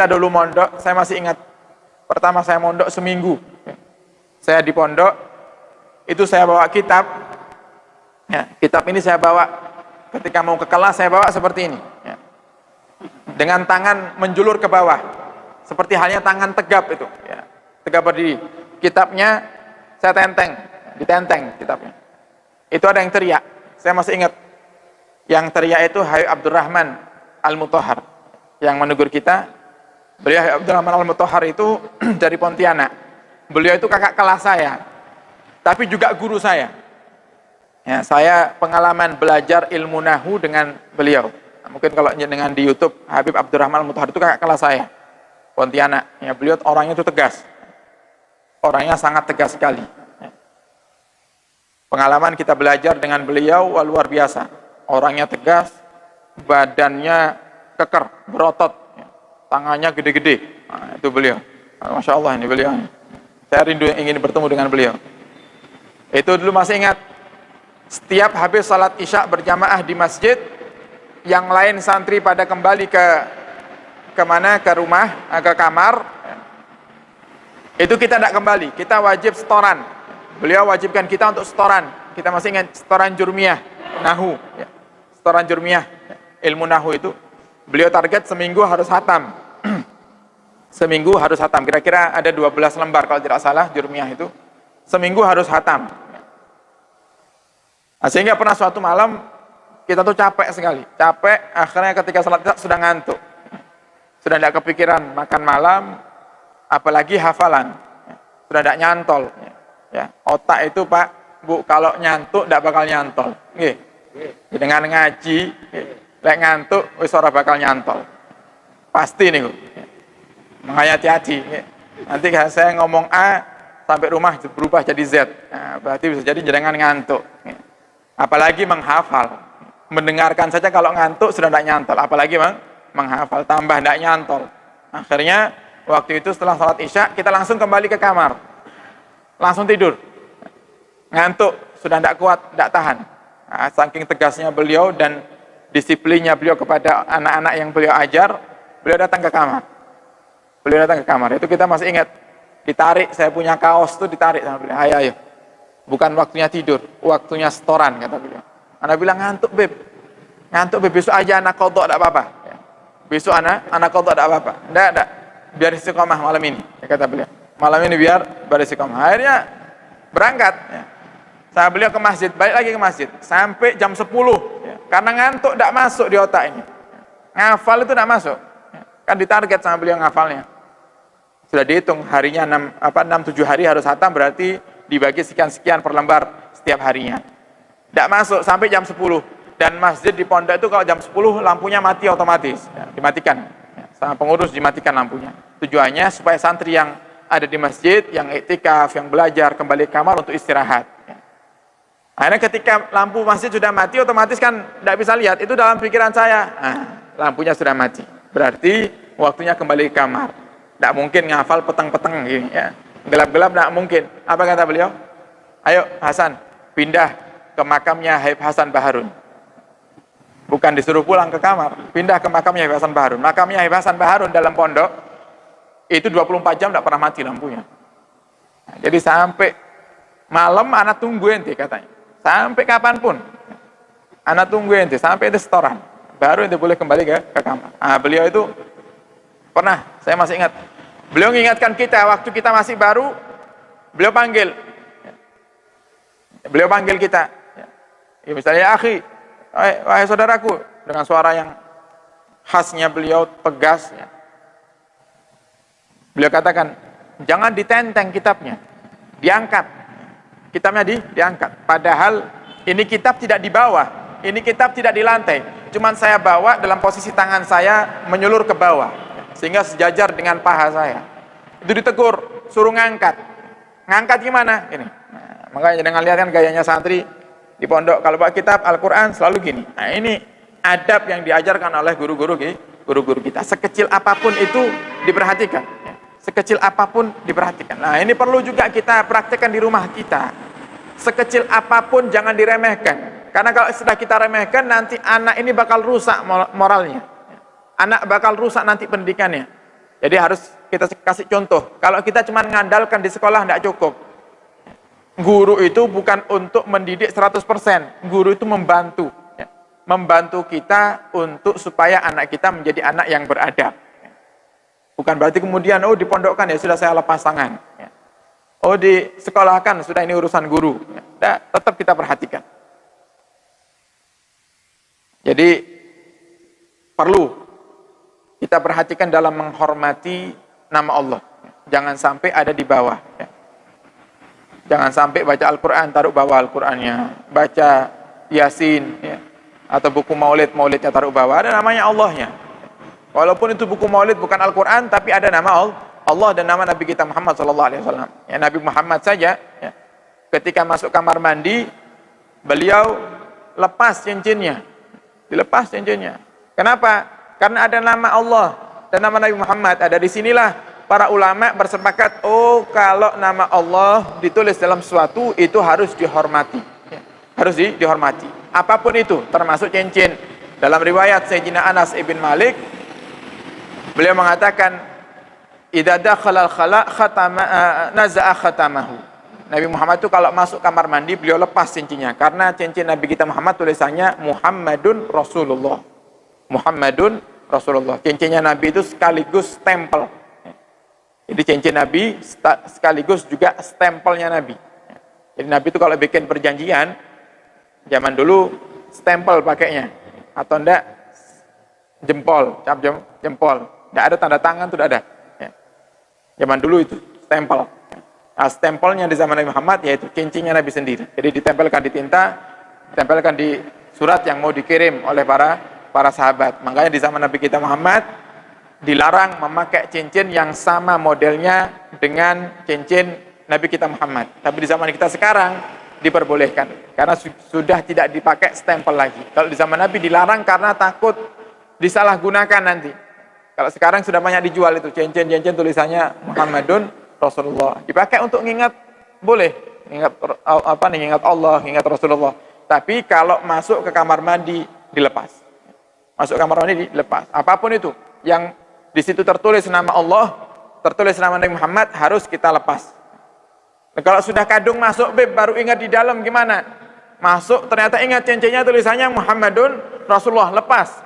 Kita dulu mondok, saya masih ingat, pertama saya mondok seminggu. Saya di pondok, itu saya bawa kitab. Ya, kitab ini saya bawa, ketika mau ke kelas saya bawa seperti ini. Ya. Dengan tangan menjulur ke bawah, seperti halnya tangan tegap itu. Ya. Tegap berdiri. Kitabnya saya ditenteng kitabnya. Itu ada yang teriak, saya masih ingat. Yang teriak itu Habib Abdurrahman Al-Mutahhar, yang menegur kita. Beliau Habib Abdurrahman Al-Mutahhar itu dari Pontianak. Beliau itu kakak kelas saya, tapi juga guru saya. Ya, saya pengalaman belajar ilmu nahu dengan beliau. Nah, mungkin kalau dengan di YouTube, Habib Abdurrahman Al-Mutahhar itu kakak kelas saya, Pontianak. Ya, beliau orangnya itu tegas, orangnya sangat tegas sekali. Ya. Pengalaman kita belajar dengan beliau wah, luar biasa. Orangnya tegas, badannya keker, berotot, ya. Tangannya gede-gede. Nah, itu beliau. Masya Allah ini beliau. Saya rindu ingin bertemu dengan beliau. Itu dulu masih ingat. Setiap habis salat isya berjamaah di masjid, yang lain santri pada kembali ke mana? Ke rumah, ke kamar. Itu kita tidak kembali, kita wajib setoran. Beliau wajibkan kita untuk setoran. Kita masih ingat setoran jurmiyah, nahu. Ya. Setoran jurmiyah, ilmu nahu itu. Beliau target seminggu harus hatam. Seminggu harus hatam. Kira-kira ada 12 lembar kalau tidak salah jurmiyah itu. Seminggu harus hatam. Nah, sehingga pernah suatu malam kita tuh capek sekali. Capek, akhirnya ketika salat isya sudah ngantuk. Sudah tidak kepikiran makan malam, apalagi hafalan. Sudah tidak nyantol. Ya, otak itu Pak, Bu, kalau nyantuk tidak bakal nyantol. Nggih. Dengan ngaji, lek ngantuk wis ora bakal nyantol. Pasti nih, Bu. Makanya hati-hati. Nanti saya ngomong A sampai rumah berubah jadi Z. Nah, berarti bisa jadi jangan ngantuk. Apalagi menghafal. Mendengarkan saja kalau ngantuk sudah tidak nyantol. Apalagi menghafal, tambah tidak nyantol. Akhirnya waktu itu setelah salat isya kita langsung kembali ke kamar. Langsung tidur. Ngantuk, sudah tidak kuat, tidak tahan. Nah, saking tegasnya beliau dan disiplinnya beliau kepada anak-anak yang beliau ajar, beliau datang ke kamar. Beliau datang ke kamar, itu kita masih ingat. Ditarik, saya punya kaos tuh ditarik sama beliau. Ayo. Bukan waktunya tidur, waktunya setoran, kata beliau. Anak bilang, ngantuk beb, besok aja anak kodok, tidak apa-apa. Besok anak kodok, tidak apa-apa. Tidak, biar istiqomah malam ini, kata beliau. Malam ini biar beristiqomah. Akhirnya berangkat. Ya. Saya beliau ke masjid, balik lagi ke masjid. Sampai jam 10. Ya. Karena ngantuk, tidak masuk di otak ini. Ngafal itu tidak masuk. Ya. Kan ditarget sama beliau ngafalnya. Sudah dihitung harinya 6-7 hari harus hatam, berarti dibagi sekian-sekian per lembar setiap harinya. Tidak masuk sampai jam 10. Dan masjid di pondok itu kalau jam 10 lampunya mati otomatis. Ya, dimatikan. Ya, sama pengurus dimatikan lampunya. Tujuannya supaya santri yang ada di masjid, yang iktikaf, yang belajar, kembali ke kamar untuk istirahat. Ya. Akhirnya ketika lampu masjid sudah mati, otomatis kan tidak bisa lihat. Itu dalam pikiran saya. Nah, lampunya sudah mati. Berarti waktunya kembali ke kamar. Tidak mungkin ngafal peteng-peteng gini, ya. Gelap-gelap tidak mungkin. Apa kata beliau? Ayo Hasan, pindah ke makamnya Habib Hasan Baharun. Bukan disuruh pulang ke kamar, pindah ke makamnya Habib Hasan Baharun. Makamnya Habib Hasan Baharun dalam pondok itu 24 jam tidak pernah mati lampunya. Nah, jadi sampai malam anak tunggu ente katanya. Sampai kapanpun anak tunggu ente, sampai itu setoran. Baru ente boleh kembali ke kamar. Nah, beliau itu pernah, saya masih ingat. Beliau mengingatkan kita waktu kita masih baru, beliau panggil. Beliau panggil kita. Ya, misalnya, akhi, wahai saudaraku, dengan suara yang khasnya beliau tegas. Ya. Beliau katakan, jangan ditenteng kitabnya, diangkat. Kitabnya diangkat. Padahal ini kitab tidak di bawah, ini kitab tidak di lantai. Cuman saya bawa dalam posisi tangan saya menyulur ke bawah. Sehingga sejajar dengan paha saya. Itu ditegur, suruh ngangkat. Ngangkat gimana? Ini. Nah, makanya jangan lihat kan gayanya santri di pondok. Kalau bawa kitab Al-Quran selalu gini. Nah, ini adab yang diajarkan oleh guru-guru kita. Sekecil apapun itu diperhatikan. Sekecil apapun diperhatikan. Nah, ini perlu juga kita praktekkan di rumah kita. Sekecil apapun jangan diremehkan. Karena kalau sudah kita remehkan, nanti anak ini bakal rusak moralnya. Anak bakal rusak nanti pendidikannya. Jadi harus kita kasih contoh. Kalau kita cuma mengandalkan di sekolah tidak cukup. Guru itu bukan untuk mendidik 100%. Guru itu membantu. Membantu kita untuk supaya anak kita menjadi anak yang beradab. Bukan berarti kemudian, oh dipondokkan ya sudah saya lepas tangan. Oh disekolahkan, sudah ini urusan guru. Tetap kita perhatikan. Jadi perlu kita perhatikan dalam menghormati nama Allah. Jangan sampai ada di bawah. Jangan sampai baca Al-Quran, taruh bawah Al-Qurannya. Baca Yasin, atau buku maulidnya taruh bawah. Ada namanya Allahnya. Walaupun itu buku maulid bukan Al-Quran, tapi ada nama Allah dan nama Nabi kita Muhammad SAW. Nabi Muhammad saja, ketika masuk kamar mandi, beliau lepas cincinnya. Dilepas cincinnya. Kenapa? Karena ada nama Allah dan nama Nabi Muhammad. Ada di sinilah para ulama bersepakat, oh kalau nama Allah ditulis dalam sesuatu itu harus dihormati. Harus dihormati. Apapun itu, termasuk cincin. Dalam riwayat Sayyidina Anas ibn Malik, beliau mengatakan, idza dakhala al-khala' naza'a khatamahu. Nabi Muhammad itu kalau masuk kamar mandi beliau lepas cincinnya, karena cincin Nabi kita Muhammad tulisannya Muhammadun Rasulullah. Muhammadun Rasulullah. Cincinnya Nabi itu sekaligus stempel. Jadi cincin Nabi sekaligus juga stempelnya Nabi. Jadi Nabi itu kalau bikin perjanjian zaman dulu stempel pakainya, atau enggak jempol, cap jempol. Enggak ada tanda tangan, itu tidak ada. Zaman dulu itu stempel. Nah, stempelnya di zaman Nabi Muhammad yaitu cincinnya Nabi sendiri. Jadi ditempelkan di tinta, ditempelkan di surat yang mau dikirim oleh para sahabat. Makanya di zaman Nabi kita Muhammad dilarang memakai cincin yang sama modelnya dengan cincin Nabi kita Muhammad. Tapi di zaman kita sekarang diperbolehkan karena sudah tidak dipakai stempel lagi. Kalau di zaman Nabi dilarang karena takut disalahgunakan nanti. Kalau sekarang sudah banyak dijual itu cincin-cincin tulisannya Muhammadun Rasulullah. Dipakai untuk ngingat boleh, ngingat Allah, ngingat Rasulullah. Tapi kalau masuk ke kamar mandi dilepas. Masuk kamar mandi dilepas. Apapun itu yang di situ tertulis nama Allah, tertulis nama Nabi Muhammad harus kita lepas. Nah, kalau sudah kadung masuk baru ingat di dalam gimana? Masuk ternyata ingat cincinnya tulisannya Muhammadun Rasulullah, lepas.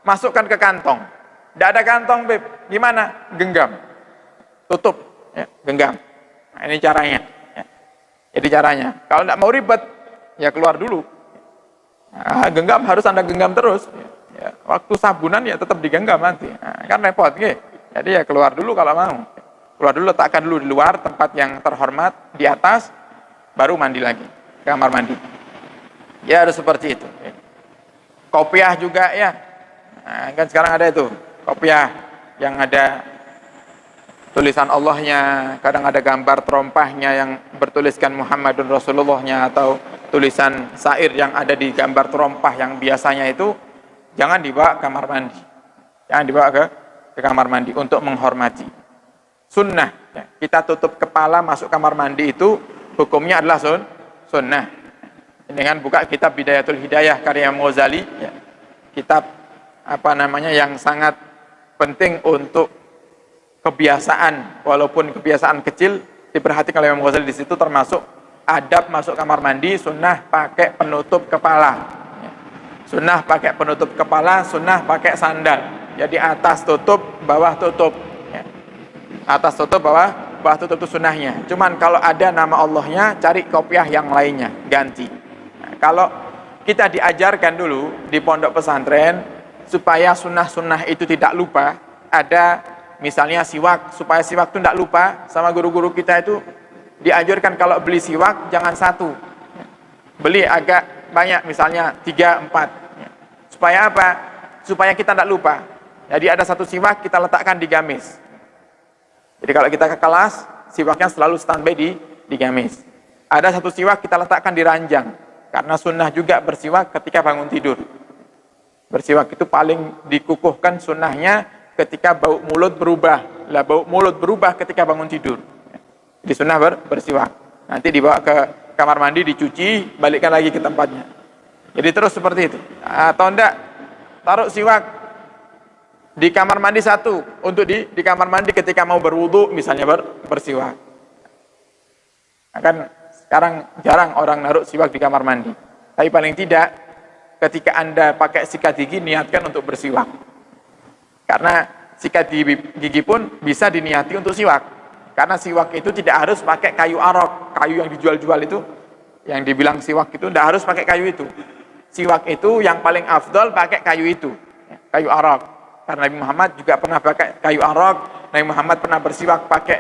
Masukkan ke kantong. Tidak ada kantong gimana? Genggam. Tutup. Genggam. Nah, ini caranya. Jadi caranya. Kalau tidak mau ribet, ya keluar dulu. Nah, genggam harus Anda genggam terus. Waktu sabunan ya tetap digenggam nanti. Nah, kan repot. Jadi ya keluar dulu kalau mau. Keluar dulu, letakkan dulu di luar tempat yang terhormat, di atas, baru mandi lagi. Kamar mandi. Ya harus seperti itu. Kopiah juga ya. Nah, kan sekarang ada itu. Kopiah yang ada tulisan Allahnya, kadang ada gambar terompahnya yang bertuliskan Muhammadun Rasulullahnya, atau tulisan syair yang ada di gambar terompah yang biasanya itu, jangan dibawa ke kamar mandi. Jangan dibawa ke kamar mandi untuk menghormati. Sunnah, kita tutup kepala masuk kamar mandi itu hukumnya adalah sunnah. Dengan buka kitab Bidayatul Hidayah karya Ghazali, kitab yang sangat penting untuk kebiasaan, walaupun kebiasaan kecil diperhatikan oleh Imam Ghazali. Di situ termasuk adab masuk kamar mandi, sunnah pakai penutup kepala. Sunnah pakai penutup kepala, sunnah pakai sandal. Jadi atas tutup, bawah tutup. Atas tutup, bawah tutup itu sunnahnya. Cuman kalau ada nama Allahnya, cari kopiah yang lainnya, ganti. Nah, kalau kita diajarkan dulu di pondok pesantren supaya sunnah-sunnah itu tidak lupa, ada misalnya siwak, supaya siwak itu tidak lupa, sama guru-guru kita itu diajarkan kalau beli siwak jangan satu, beli agak banyak, misalnya 3, 4. Supaya apa? Supaya kita tidak lupa. Jadi ada satu siwak kita letakkan di gamis. Jadi kalau kita ke kelas, siwaknya selalu standby di gamis. Ada satu siwak kita letakkan di ranjang, karena sunnah juga bersiwak ketika bangun tidur. Bersiwak itu paling dikukuhkan sunnahnya ketika bau mulut berubah. Lah bau mulut berubah ketika bangun tidur. Jadi sunnah bersiwak. Nanti dibawa ke kamar mandi, dicuci, balikkan lagi ke tempatnya. Jadi terus seperti itu. Atau enggak, taruh siwak Di kamar mandi satu, untuk di kamar mandi ketika mau berwudu misalnya bersiwak. Kan sekarang jarang orang naruh siwak di kamar mandi. Tapi paling tidak ketika Anda pakai sikat gigi niatkan untuk bersiwak. Karena sikat gigi pun bisa diniati untuk siwak. Karena siwak itu tidak harus pakai kayu arok, kayu yang dijual-jual itu, yang dibilang siwak itu tidak harus pakai kayu itu. Siwak itu yang paling afdol pakai kayu itu, kayu arok. Karena Nabi Muhammad juga pernah pakai kayu arok, Nabi Muhammad pernah bersiwak pakai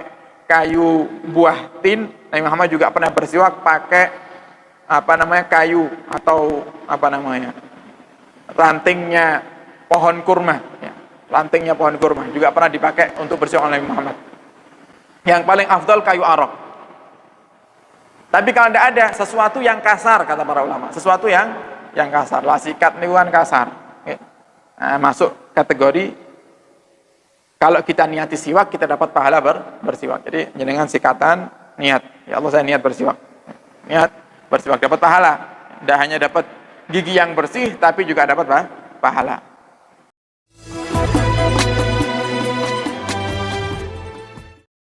kayu buah tin, Nabi Muhammad juga pernah bersiwak pakai kayu atau rantingnya pohon kurma, ya. Rantingnya pohon kurma juga pernah dipakai untuk bersiwak oleh Nabi Muhammad. Yang paling afdal kayu arok. Tapi kalau tidak ada sesuatu yang kasar, kata para ulama, sesuatu yang kasar, lah sikat niwan kasar, ya. Nah, masuk kategori kalau kita niati siwak kita dapat pahala bersiwak. Jadi jenengan sikatan niat, ya Allah saya niat bersiwak, niat bersiwak dapat pahala. Tidak hanya dapat gigi yang bersih tapi juga dapat pahala.